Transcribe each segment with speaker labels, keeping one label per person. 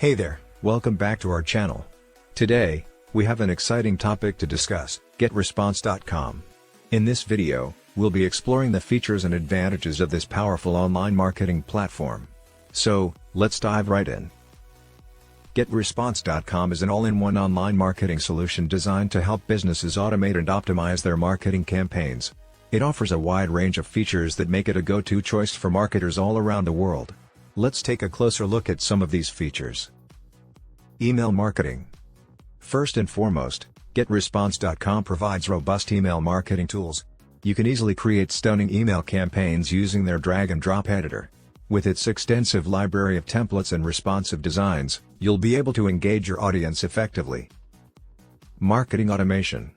Speaker 1: Hey there, welcome back to our channel. Today, we have an exciting topic to discuss, GetResponse.com. In this video, we'll be exploring the features and advantages of this powerful online marketing platform. So, let's dive right in. GetResponse.com is an all-in-one online marketing solution designed to help businesses automate and optimize their marketing campaigns. It offers a wide range of features that make it a go-to choice for marketers all around the world. Let's take a closer look at some of these features. Email marketing. First and foremost, GetResponse.com provides robust email marketing tools. You can easily create stunning email campaigns using their drag-and-drop editor. With its extensive library of templates and responsive designs, you'll be able to engage your audience effectively. Marketing automation.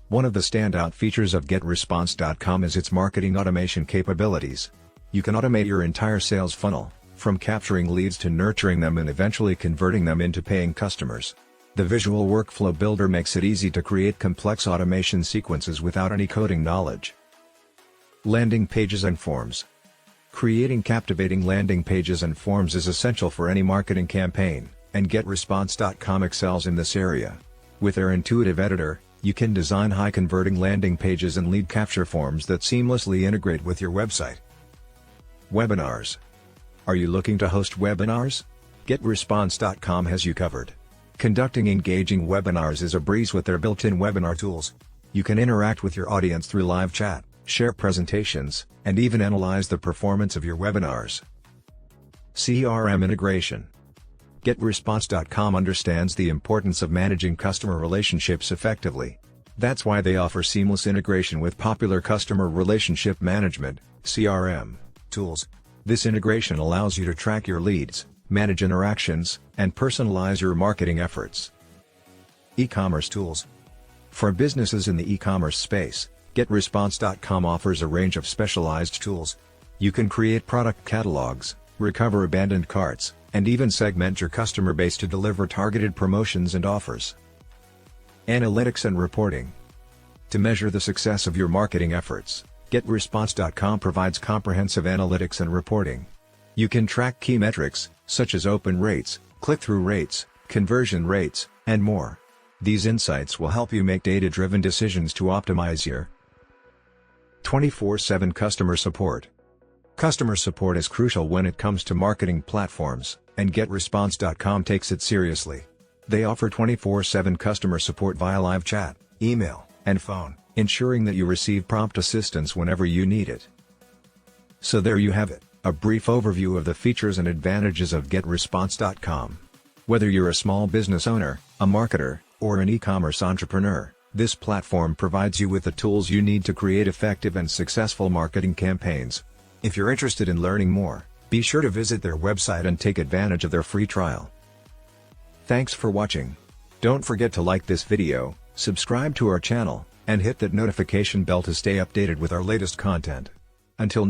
Speaker 1: One of the standout features of GetResponse.com is its marketing automation capabilities. You can automate your entire sales funnel, from capturing leads to nurturing them and eventually converting them into paying customers. The visual workflow builder makes it easy to create complex automation sequences without any coding knowledge. Landing pages and forms. Creating captivating landing pages and forms is essential for any marketing campaign, and GetResponse.com excels in this area. With their intuitive editor, you can design high-converting landing pages and lead capture forms that seamlessly integrate with your website. Webinars. Are you looking to host webinars? GetResponse.com has you covered. Conducting engaging webinars is a breeze with their built-in webinar tools. You can interact with your audience through live chat, share presentations, and even analyze the performance of your webinars. CRM integration. GetResponse.com understands the importance of managing customer relationships effectively. That's why they offer seamless integration with popular customer relationship management (CRM) tools. This integration allows you to track your leads, manage interactions, and personalize your marketing efforts. E-commerce tools. For businesses in the e-commerce space, GetResponse.com offers a range of specialized tools. You can create product catalogs, recover abandoned carts, and even segment your customer base to deliver targeted promotions and offers. Analytics and reporting. To measure the success of your marketing efforts, GetResponse.com provides comprehensive analytics and reporting. You can track key metrics, such as open rates, click-through rates, conversion rates, and more. These insights will help you make data-driven decisions to optimize your 24/7 customer support. Customer support is crucial when it comes to marketing platforms, and GetResponse.com takes it seriously. They offer 24/7 customer support via live chat, email, and phone, ensuring that you receive prompt assistance whenever you need it. So there you have it, a brief overview of the features and advantages of GetResponse.com. Whether you're a small business owner, a marketer, or an e-commerce entrepreneur, this platform provides you with the tools you need to create effective and successful marketing campaigns. If you're interested in learning more, be sure to visit their website and take advantage of their free trial. Thanks for watching. Don't forget to like this video, subscribe to our channel, and hit that notification bell to stay updated with our latest content. Until